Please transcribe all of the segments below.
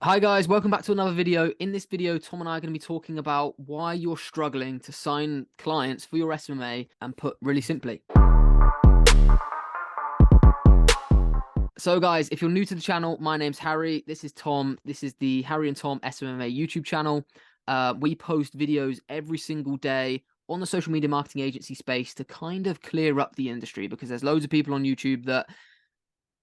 Hi guys, welcome back to another video. In this video, Tom and I are going to be talking about why you're struggling to sign clients for your SMMA and put really simply. So guys, if you're new to the channel, my name's Harry. This is Tom. This is the Harry and Tom SMMA YouTube channel. We post videos every single day on the social media marketing agency space to kind of clear up the industry because there's loads of people on YouTube that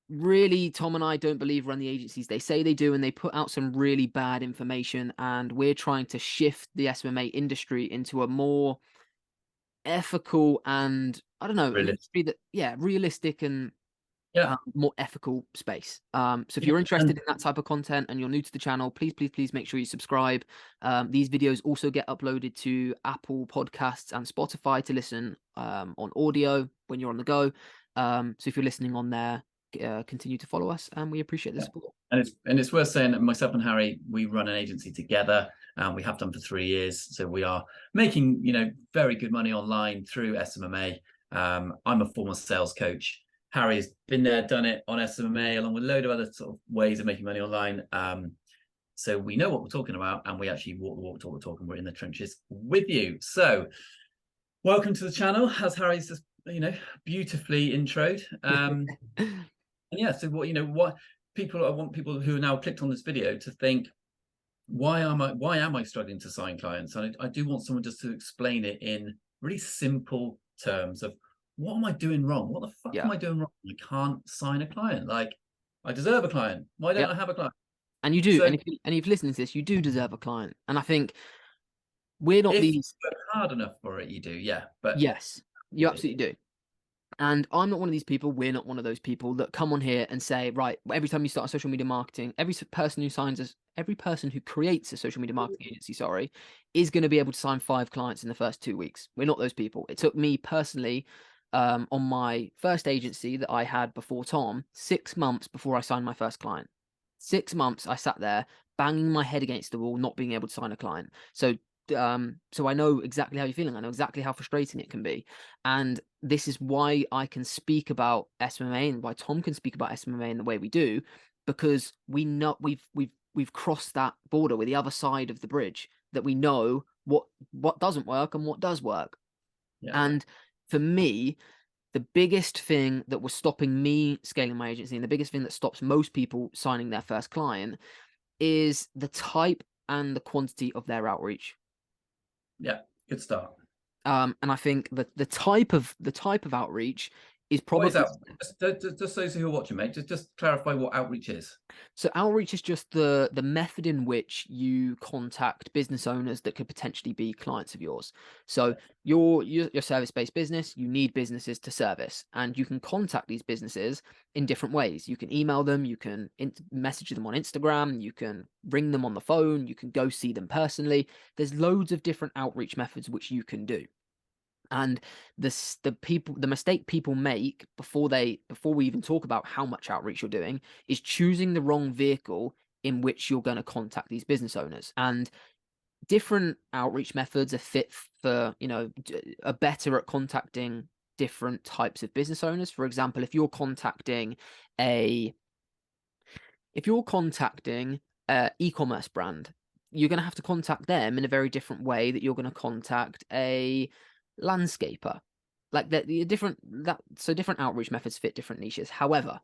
really, Tom and I don't believe run the agencies they say they do, and they put out some really bad information, and we're trying to shift the SMMA industry into a more ethical and, I don't know, an Really? industry that, yeah, realistic and Yeah. more ethical space. So if Yeah. you're interested And in that type of content and you're new to the channel, please make sure you subscribe. These videos also get uploaded to Apple Podcasts and Spotify to listen on audio when you're on the go. So if you're listening on there, continue to follow us, and we appreciate the yeah. support. And it's worth saying that myself and Harry, we run an agency together, and we have done for 3 years. So we are making, very good money online through SMMA. I'm a former sales coach. Harry's been there, done it on SMMA, along with a load of other sort of ways of making money online. So we know what we're talking about, and we actually walk the walk, talk the talk, and we're in the trenches with you. So welcome to the channel, as Harry's just, beautifully introed. And yeah, so what I want people who are now clicked on this video to think, why am I struggling to sign clients? And I do want someone just to explain it in really simple terms of what am I doing wrong? What the fuck Yeah, am I doing wrong? I can't sign a client. Like, I deserve a client. Why don't yep. I have a client? And you do, So and if you've listened to this, you do deserve a client. And I think we're not if you these. work hard enough for it, you do, yeah. But Yes, you absolutely do. And I'm not one of these people, we're not one of those people that come on here and say, right, every time you start a social media marketing, every person who creates a social media marketing agency, sorry, is going to be able to sign 5 clients in the first 2 weeks. We're not those people. It took me personally, on my first agency that I had before Tom, 6 months before I signed my first client. 6 months I sat there banging my head against the wall, not being able to sign a client. So I know exactly how you're feeling. I know exactly how frustrating it can be. And this is why I can speak about SMMA and why Tom can speak about SMMA in the way we do, because we know we've crossed that border. We're the other side of the bridge, that we know what doesn't work and what does work. yeah, And for me, the biggest thing that was stopping me scaling my agency, and the biggest thing that stops most people signing their first client, is the type and the quantity of their outreach. yeah, good start. And I think that the type of outreach is What is probably. that? Just those who are watching, mate. Just clarify what outreach is. So outreach is just the method in which you contact business owners that could potentially be clients of yours. So Yeah, your service-based business, you need businesses to service, and you can contact these businesses in different ways. You can email them, you can message them on Instagram, you can ring them on the phone, you can go see them personally. There's loads of different outreach methods which you can do. And the mistake people make before we even talk about how much outreach you're doing is choosing the wrong vehicle in which you're going to contact these business owners. And different outreach methods are fit for, are better at contacting different types of business owners. For example, a if you're contacting a e-commerce brand, you're going to have to contact them in a very different way that you're going to contact a landscaper. Like the different that so different outreach methods fit different niches. However,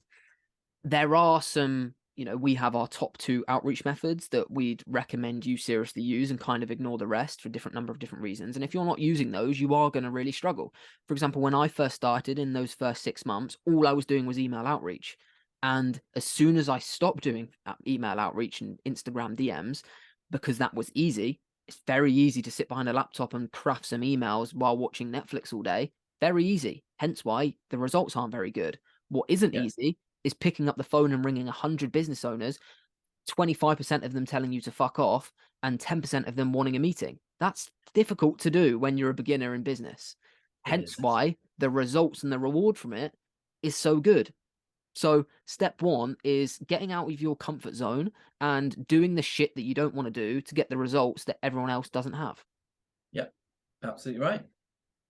there are some, we have our top 2 outreach methods that we'd recommend you seriously use and kind of ignore the rest for a different number of different reasons. And if you're not using those, you are going to really struggle. For example, when I first started in those first 6 months, all I was doing was email outreach. And as soon as I stopped doing email outreach and Instagram DMs, because that was easy, it's very easy to sit behind a laptop and craft some emails while watching Netflix all day. Very easy. Hence why the results aren't very good. What isn't yeah, easy is picking up the phone and ringing 100 business owners, 25% of them telling you to fuck off, and 10% of them wanting a meeting. That's difficult to do when you're a beginner in business. it Hence is. why the results and the reward from it is so good. So, step 1 is getting out of your comfort zone and doing the shit that you don't want to do to get the results that everyone else doesn't have. Yeah, absolutely right.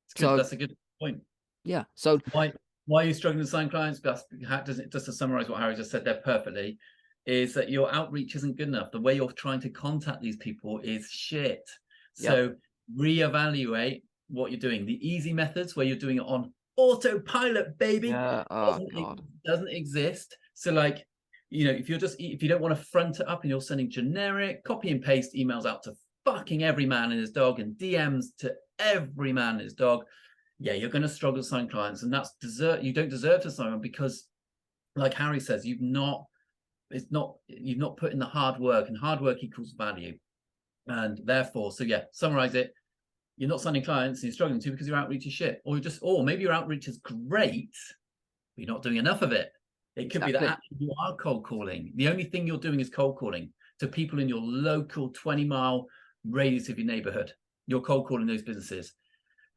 It's good. So, That's a good point. yeah. So, Why are you struggling to sign clients? Just to summarize what Harry just said there perfectly, is that your outreach isn't good enough. The way you're trying to contact these people is shit. Yep. So reevaluate what you're doing. The easy methods where you're doing it on autopilot, baby, Yeah. Oh God. doesn't exist. So like, you know, if you don't want to front it up and you're sending generic copy and paste emails out to fucking every man and his dog and DMs to every man and his dog, yeah, you're going to struggle to sign clients. And that's you don't deserve to sign them because, like Harry says, you've not put in the hard work, and hard work equals value. And therefore, so yeah, summarize it. You're not signing clients and you're struggling to because your outreach is shit, or maybe your outreach is great, but you're not doing enough of it. It could be that actually you are cold calling. The only thing you're doing is cold calling to people in your local 20-mile radius of your neighborhood. You're cold calling those businesses.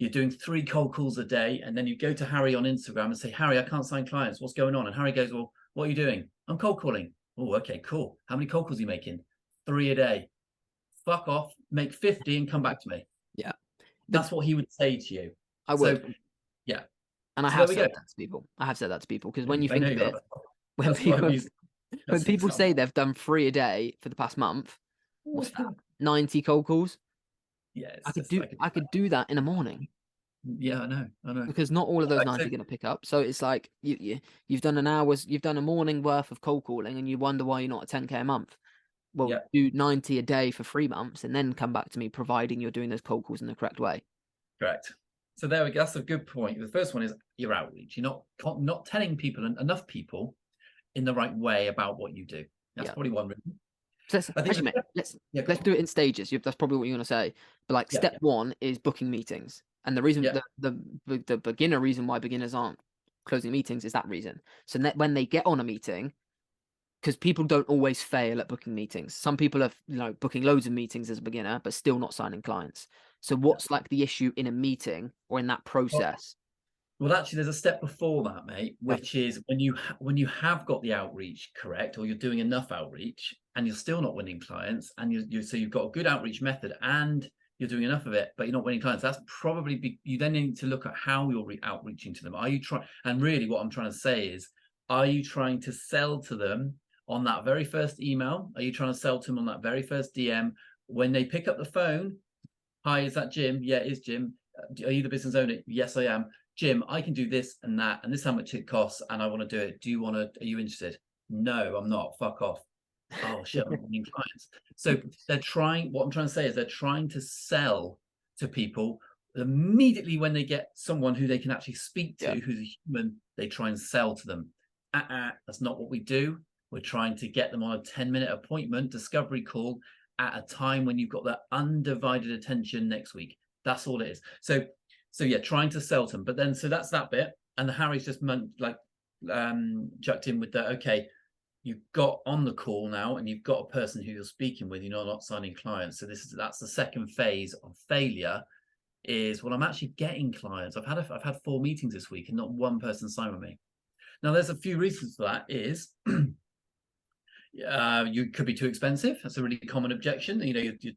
You're doing 3 cold calls a day, and then you go to Harry on Instagram and say, Harry, I can't sign clients. What's going on? And Harry goes, well, what are you doing? I'm cold calling. Oh, okay, cool. How many cold calls are you making? 3 a day. Fuck off, make 50 and come back to me. Yeah. That's what he would say to you. I would. So, yeah. And I have said that to people. I have said that to people because when you think of it, when people say they've done 3 a day for the past month, what's that? 90 cold calls? Yeah, I could do that in a morning. Yeah, I know. Because not all of those 90 are going to pick up. So it's like you've done you've done a morning worth of cold calling, and you wonder why you're not at 10K a month. Well, do 90 a day for 3 months, and then come back to me, providing you're doing those cold calls in the correct way. Correct. So there we go. That's a good point. The first one is your outreach. You're not telling people, enough people, in the right way about what you do. That's probably one reason. So let's do it in stages. That's probably what you're going to say. But like step 1 is booking meetings, and the reason the beginner reason why beginners aren't closing meetings is that reason. So that when they get on a meeting, because people don't always fail at booking meetings. Some people are booking loads of meetings as a beginner, but still not signing clients. So what's like the issue in a meeting or in that process? Well, actually, there's a step before that, mate, which is when you have got the outreach correct, or you're doing enough outreach, and you're still not winning clients, and so you've got a good outreach method, and you're doing enough of it, but you're not winning clients. That's probably you then need to look at how you're outreaching to them. Are you trying? And really, what I'm trying to say is, are you trying to sell to them on that very first email? Are you trying to sell to them on that very first DM? When they pick up the phone, hi, is that Jim? Yeah, it is Jim. Are you the business owner? Yes, I am. Jim, I can do this and that, and this is how much it costs, and I want to do it. Are you interested? No, I'm not. Fuck off. Oh shit, I'm not winning clients. So what I'm trying to say is they're trying to sell to people immediately when they get someone who they can actually speak to, who's a human, they try and sell to them. That's not what we do. We're trying to get them on a 10-minute appointment, discovery call, at a time when you've got that undivided attention next week. That's all it is. So yeah, trying to sell to them. But then, so that's that bit. And Harry's just chucked in with that. Okay, you've got on the call now, and you've got a person who you're speaking with. You're not signing clients. So that's the second phase of failure. Is, well, I'm actually getting clients. I've had 4 meetings this week, and not one person signed with me. Now, there's a few reasons for that. Is you could be too expensive. That's a really common objection.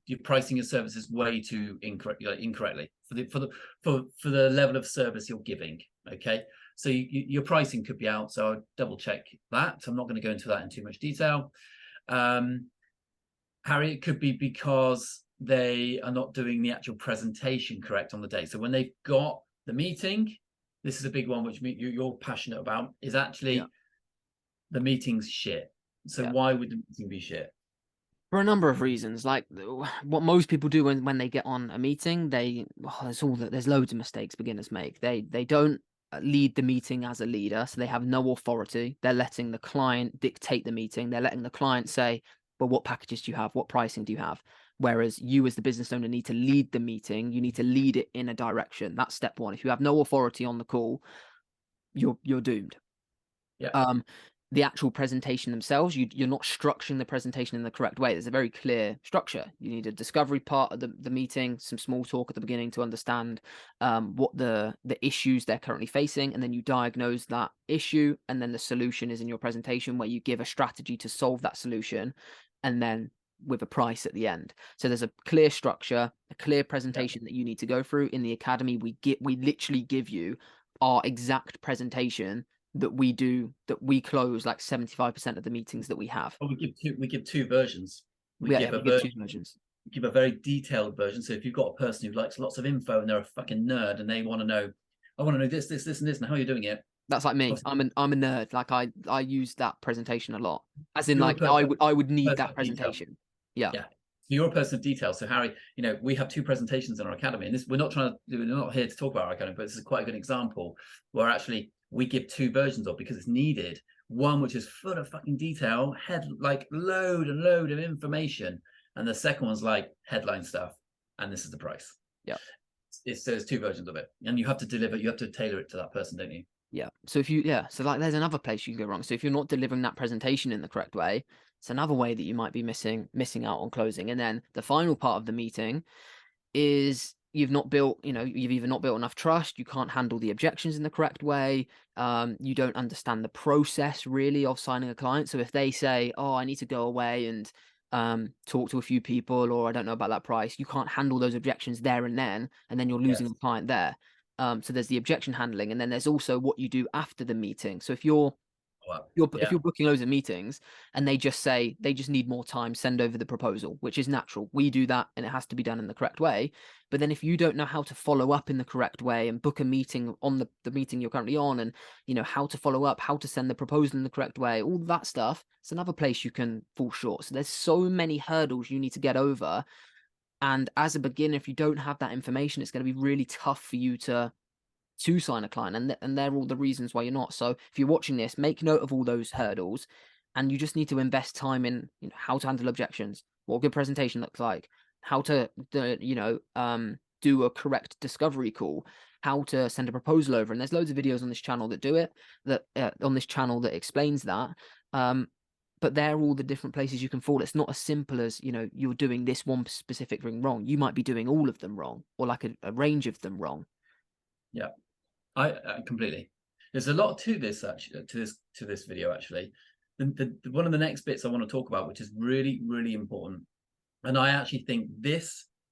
You're pricing your services way too incorrectly for the level of service you're giving. Okay, so your pricing could be out. So I'll double check that. I'm not going to go into that in too much detail. Harry, it could be because they are not doing the actual presentation correct on the day. So when they've got the meeting, this is a big one which you're passionate about, is actually the meeting's shit. So why would the meeting be shit? For a number of reasons. Like what most people do when they get on a meeting, there's loads of mistakes beginners make. They don't lead the meeting as a leader, so they have no authority. They're letting the client dictate the meeting. They're letting the client say, well, what packages do you have? What pricing do you have? Whereas you as the business owner need to lead the meeting. You need to lead it in a direction. That's step 1. If you have no authority on the call, you're doomed. Yeah. The actual presentation themselves, you're not structuring the presentation in the correct way. There's a very clear structure. You need a discovery part of the meeting, some small talk at the beginning to understand what the issues they're currently facing, and then you diagnose that issue, and then the solution is in your presentation, where you give a strategy to solve that solution, and then with a price at the end. So there's a clear structure, a clear presentation that you need to go through. In the academy, we literally give you our exact presentation that we close like 75% of the meetings that we have. Well, we give two versions. We Yeah, give we a give version. two versions. Give a very detailed version. So if you've got a person who likes lots of info and they're a fucking nerd and they want to know, I want to know this, this, this, and this, and how you're doing it. That's like me. I'm a nerd. Like I use that presentation a lot. As in, You're a like I would need person that of detail. presentation. Yeah. Yeah. You're a person of detail. So Harry, you know, we have two presentations in our academy, and this we're not here to talk about our academy, but this is quite a good example where actually we give two versions of, because it's needed. One which is full of fucking detail, like load and load of information, and the second one's like headline stuff, and this is the price. Yeah. There's two versions of it, and you have to tailor it to that person, don't you? Yeah. So so like there's another place you can go wrong. So if you're not delivering that presentation in the correct way, it's another way that you might be missing out on closing. And then the final part of the meeting is you've either not built enough trust, you can't handle the objections in the correct way, you don't understand the process really of signing a client. So if they say, oh, I need to go away and talk to a few people, or I don't know about that price, you can't handle those objections there and then you're losing Yes. the client there. So there's the objection handling, and then there's also what you do after the meeting. So if you're if you're booking loads of meetings and they just say they just need more time, send over the proposal, which is natural. We do that and it has to be done in the correct way. But then if you don't know how to follow up in the correct way and book a meeting on the meeting you're currently on, and how to follow up, how to send the proposal in the correct way, all that stuff, it's another place you can fall short. So there's so many hurdles you need to get over. And as a beginner, if you don't have that information, it's going to be really tough for you to sign a client, and they're all the reasons why you're not. So if you're watching this, make note of all those hurdles, and you just need to invest time in how to handle objections, what a good presentation looks like, how to do a correct discovery call, how to send a proposal over. And there's loads of videos on this channel that do it, that explains that. But they're all the different places you can fall. It's not as simple as you're doing this one specific thing wrong. You might be doing all of them wrong, or like a range of them wrong. Yeah. I completely. There's a lot to this actually, to this video actually. One of the next bits I want to talk about, which is really, really important, and I actually think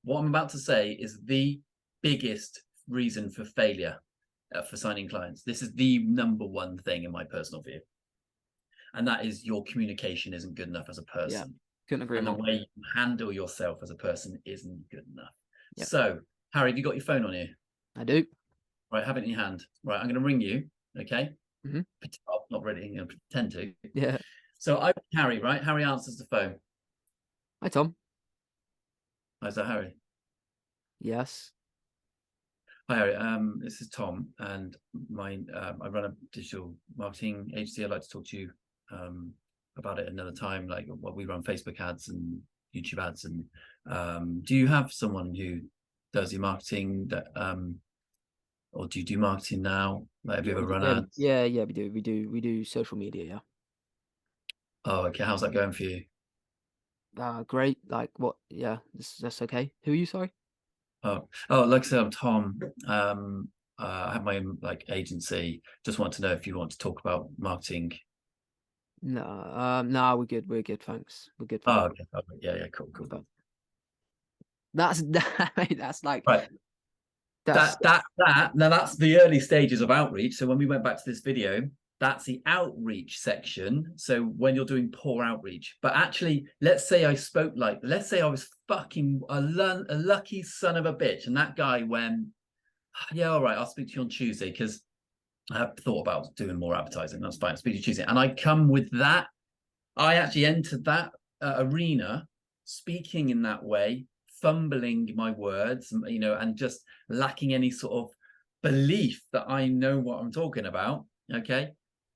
what I'm about to say is the biggest reason for failure for signing clients. This is the number one thing in my personal view, and that is your communication isn't good enough as a person. Yeah, couldn't agree more. And the way you handle yourself as a person isn't good enough. Yep. So, Harry, have you got your phone on you? I do. Right, have it in your hand. Right, I'm going to ring you. Okay. Mm-hmm. Not really. I'm going to pretend to. Yeah. So I Harry, right? Harry answers the phone. Hi, Tom. How's that, Harry? Yes. Hi, Harry. This is Tom, and I run a digital marketing agency. I'd like to talk to you about it another time. Like, we run Facebook ads and YouTube ads, and do you have someone who does your marketing that or do you do marketing now? Like, have you ever run ads? Yeah, we do. We do social media, yeah. Oh, okay. How's that going for you? Great. Like, what? Yeah, that's okay. Who are you? Sorry. Oh, like I said, I'm Tom. I have my own agency. Just want to know if you want to talk about marketing. No, we're good. We're good. Thanks. We're good. Oh, okay. Yeah, cool. That's that's like right. Now that's the early stages of outreach. So when we went back to this video, that's the outreach section. So when you're doing poor outreach, but actually, let's say I was fucking a lucky son of a bitch, and that guy went, yeah, all right, I'll speak to you on Tuesday because I have thought about doing more advertising. That's fine. I'll speak to you Tuesday, and I come with that. I actually entered that arena speaking in that way, fumbling my words, and just lacking any sort of belief that I know what I'm talking about. Okay.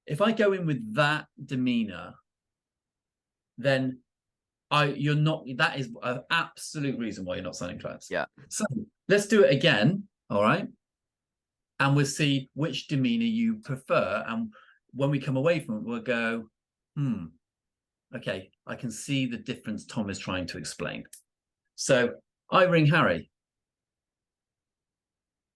If I go in with that demeanor, then that is an absolute reason why you're not signing clients. Yeah. So let's do it again. All right. And we'll see which demeanor you prefer. And when we come away from it, we'll go, okay, I can see the difference Tom is trying to explain. So I ring Harry.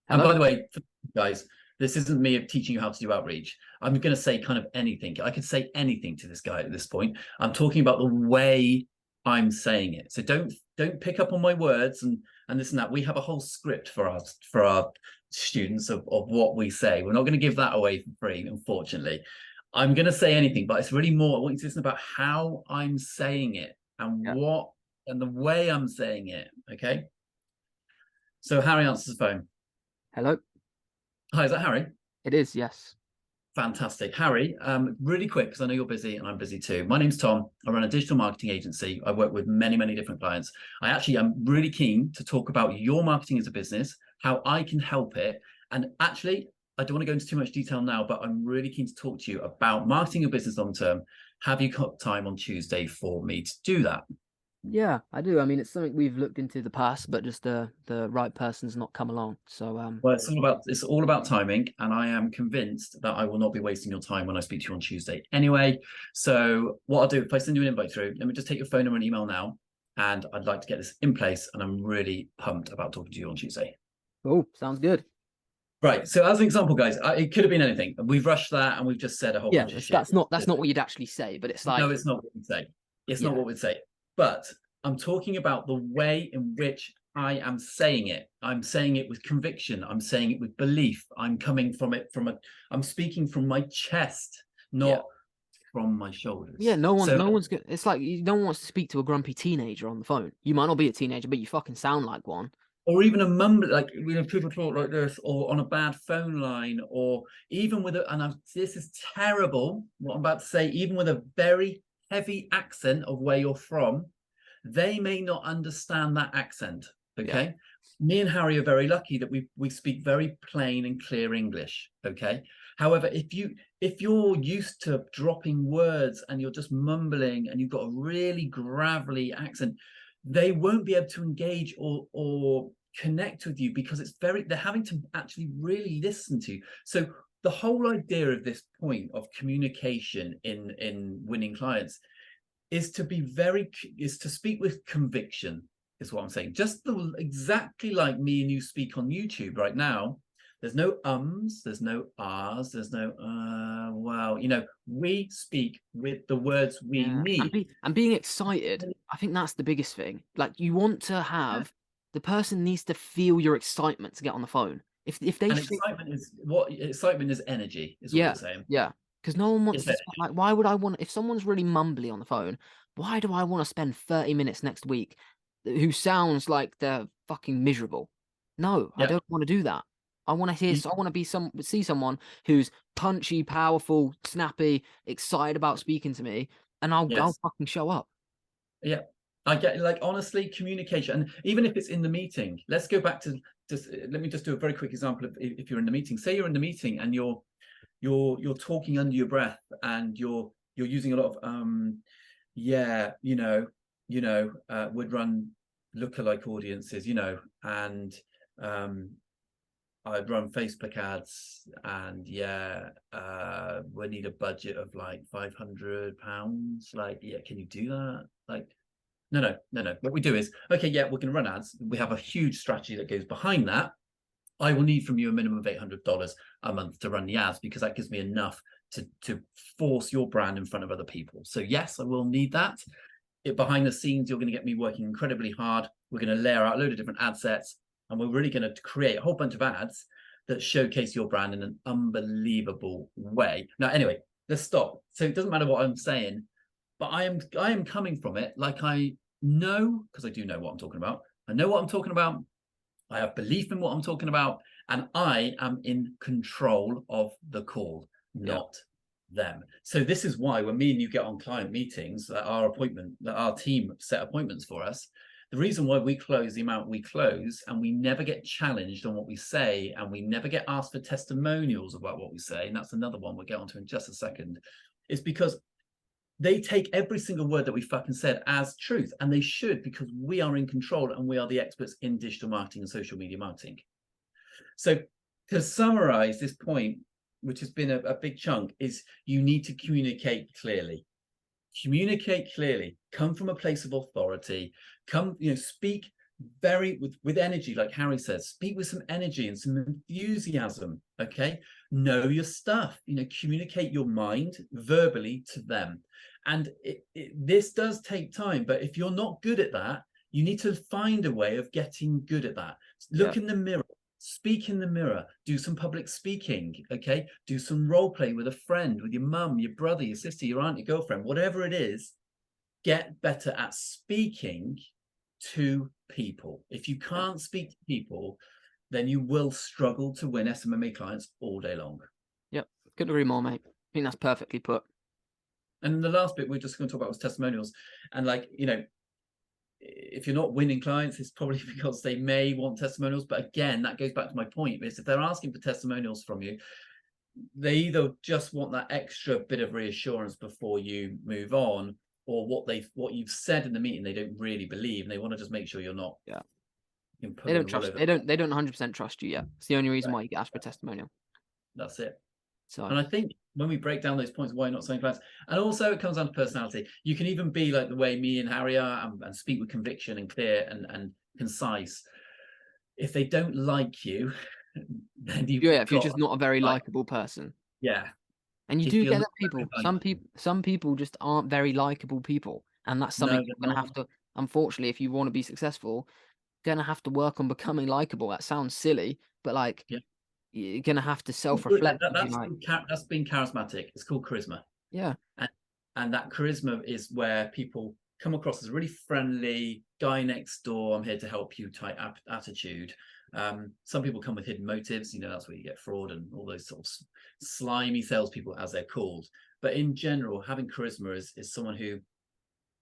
Hello? And by the way, guys, this isn't me teaching you how to do outreach. I'm going to say kind of anything. I could say anything to this guy at this point. I'm talking about the way I'm saying it. So don't pick up on my words and this and that. We have a whole script for our students of what we say. We're not going to give that away for free, unfortunately. I'm going to say anything, but it's really more, I want you to listen about how I'm saying it and Yeah. what and the way I'm saying it. Okay. So Harry answers the phone. Hello. Hi, is that Harry? It is, yes. Fantastic. Harry, really quick, because I know you're busy and I'm busy too. My name's Tom. I run a digital marketing agency. I work with many, many different clients. I actually am really keen to talk about your marketing as a business, how I can help it. And actually, I don't want to go into too much detail now, but I'm really keen to talk to you about marketing your business long term. Have you got time on Tuesday for me to do that? Yeah, I do. I mean, it's something we've looked into the past, but just the right person's not come along. So Well, it's all about timing, and I am convinced that I will not be wasting your time when I speak to you on Tuesday anyway. So what I'll do, if I send you an invite through, let me just take your phone number and email now, and I'd like to get this in place, and I'm really pumped about talking to you on Tuesday. oh, sounds good. Right. So as an example, guys, it could have been anything. We've rushed that, and we've just said a whole Yeah, bunch of shit. that's not what you'd actually say, but it's No, like, it's not what we'd say. It's not yeah, what we'd say. But I'm talking about the way in which I am saying it. I'm saying it with conviction. I'm saying it with belief. I'm coming from it I'm speaking from my chest, yeah. not from my Yeah, shoulders. no one, So, no one's good. It's like no one wants to speak to a grumpy teenager on the phone. You might not be a teenager, but you fucking sound like one. or even a mumble, like, people talk like this, or on a bad phone line, or even with this is terrible, what I'm about to say, even with a very heavy accent of where you're from, they may not understand that accent. Yeah, Okay. Me and Harry are very lucky that we speak very plain and clear English. Okay. However, if you're used to dropping words and you're just mumbling and you've got a really gravelly accent, they won't be able to engage or connect with you, because they're having to actually really listen to you. So the whole idea of this point of communication in winning clients is to speak with conviction, is what I'm saying. Just exactly like me and you speak on YouTube right now. There's no ums, there's no ahs, there's no wow. We speak with the words we yeah. need. And being excited, I think that's the biggest thing. Like you want to have the person needs to feel your excitement to get on the phone. If they And feel, excitement is energy, is what yeah, you're saying. yeah, because no one wants It's to like. Why would I want if someone's really mumbly on the phone? Why do I want to spend 30 minutes next week who sounds like they're fucking miserable? No, I yeah. don't want to do that. I want to hear. I want to see someone who's punchy, powerful, snappy, excited about speaking to me, and I'll Yes. fucking show up. Yeah, I get, like, honestly, communication, and even if it's in the meeting, let's go back to let me just do a very quick example of if you're in the meeting. Say you're in the meeting and you're talking under your breath, and you're using a lot of yeah, would run lookalike audiences, and I'd run Facebook ads, and yeah, we need a budget of like £500. Like, yeah, can you do that? Like, no. What we do is, okay, yeah, we're going to run ads. We have a huge strategy that goes behind that. I will need from you a minimum of $800 a month to run the ads, because that gives me enough to force your brand in front of other people. So yes, I will need that. Behind the scenes, you're going to get me working incredibly hard. We're going to layer out a load of different ad sets, and we're really going to create a whole bunch of ads that showcase your brand in an unbelievable way. Now, anyway, let's stop. So it doesn't matter what I'm saying, but I am coming from it like I know, because I do know what I'm talking about. I know what I'm talking about. I have belief in what I'm talking about, and I am in control of the call, Yeah, not them. So this is why when me and you get on client meetings, that our team set appointments for us, the reason why we close the amount we close, and we never get challenged on what we say, and we never get asked for testimonials about what we say, and that's another one we'll get onto in just a second, is because they take every single word that we fucking said as truth, and they should, because we are in control and we are the experts in digital marketing and social media marketing. So to summarize this point, which has been a big chunk, is you need to communicate clearly. Communicate clearly. Come from a place of authority. Speak with energy, like Harry says. Speak with some energy and some enthusiasm. Okay, know your stuff. Communicate your mind verbally to them, And this does take time, but if you're not good at that, you need to find a way of getting good at that. Look in the mirror, speak in the mirror, do some public speaking, okay? Do some role play with a friend, with your mum, your brother, your sister, your aunt, your girlfriend, whatever it is. Get better at speaking to people. If you can't speak to people, then you will struggle to win SMMA clients all day long. Yep, couldn't agree more, mate. I think that's perfectly put. And the last bit we're just going to talk about was testimonials. And like, you know, if you're not winning clients, it's probably because they may want testimonials. But again, that goes back to my point, is if they're asking for testimonials from you, they either just want that extra bit of reassurance before you move on, or what you've said in the meeting they don't really believe, and they want to just make sure you're not They don't trust, they don't 100% trust you yet. It's the only reason why you get asked for a testimonial. That's it. So, and I think when we break down those points, why you're not selling clients, and also it comes down to personality. You can even be like the way me and Harry are, and speak with conviction and clear and concise. If they don't like you, then you've if you're just not a very likable person. Yeah. And you do get that people. Some people just aren't very likable people. And that's something you're gonna have to, unfortunately, if you want to be successful, gonna have to work on becoming likable. That sounds silly, but like you're gonna have to self-reflect. That's being charismatic. It's called charisma. Yeah. And that charisma is where people come across as a really friendly guy next door, I'm here to help you type attitude. Some people come with hidden motives, you know, that's where you get fraud and all those sort of slimy salespeople, as they're called. But in general, having charisma is someone who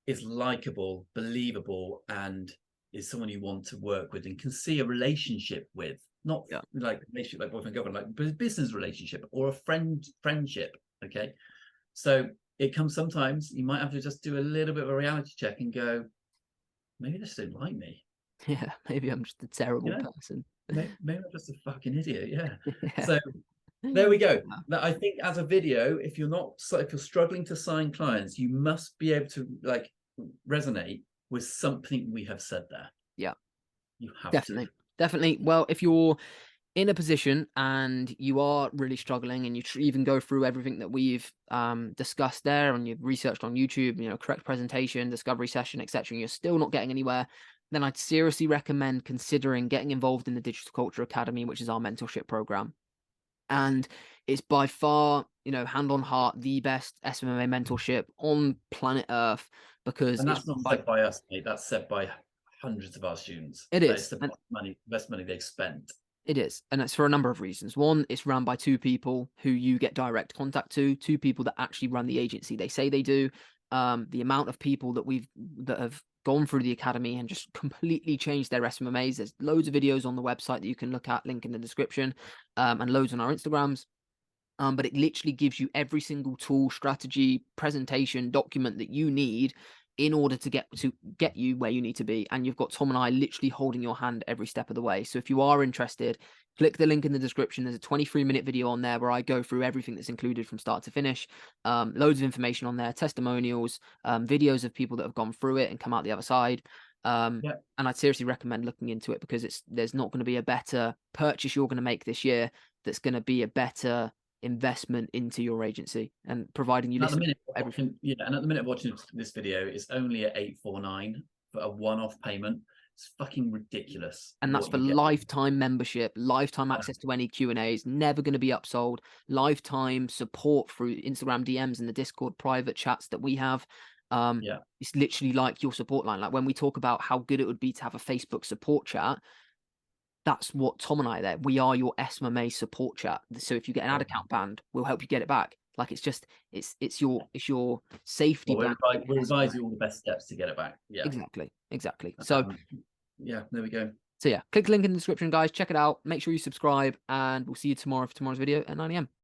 is likable, believable, and is someone you want to work with and can see a relationship with, not like relationship like boyfriend girlfriend, like business relationship or a friendship. Okay, so it comes sometimes you might have to just do a little bit of a reality check and go, maybe they just don't like me. Yeah, maybe I'm just a terrible person. Maybe I'm just a fucking idiot. Yeah. So there we go. I think as a video, if you're struggling to sign clients, you must be able to like resonate with something we have said there. Yeah, you have definitely. Well, if you're in a position and you are really struggling, and you even go through everything that we've discussed there, and you've researched on YouTube, you know, correct presentation, discovery session, etc., and you're still not getting anywhere, then I'd seriously recommend considering getting involved in the Digital Culture Academy, which is our mentorship program. And it's by far, you know, hand on heart, the best SMMA mentorship on planet Earth, because that's not said by us, mate. That's said by hundreds of our students. It is the best money they've spent. It is, and it's for a number of reasons. One, it's run by two people who you get direct contact to, two people that actually run the agency they say they do. The amount of people that have gone through the academy and just completely changed their SMMAs. There's loads of videos on the website that you can look at, link in the description, and loads on our Instagrams. But it literally gives you every single tool, strategy, presentation, document that you need in order to get you where you need to be. And you've got Tom and I literally holding your hand every step of the way. So if you are interested, click the link in the description. There's a 23-minute video on there where I go through everything that's included from start to finish. Loads of information on there, testimonials, videos of people that have gone through it and come out the other side. And I'd seriously recommend looking into it, because there's not going to be a better purchase you're going to make this year that's going to be a better investment into your agency, and providing you everything. And at the minute of watching this video, it's only at $849 for a one-off payment. It's fucking ridiculous. And that's for lifetime membership, lifetime access to any Q&As, never going to be upsold, lifetime support through Instagram DMs and the Discord private chats that we have. It's literally like your support line. Like when we talk about how good it would be to have a Facebook support chat, that's what Tom and I are there. We are your SMMA support chat. So if you get an ad account banned, we'll help you get it back. Like it's your safety. We'll advise you all the best steps to get it back. Yeah, exactly. So there we go. So yeah, click the link in the description, guys. Check it out. Make sure you subscribe, and we'll see you tomorrow for tomorrow's video at 9 AM.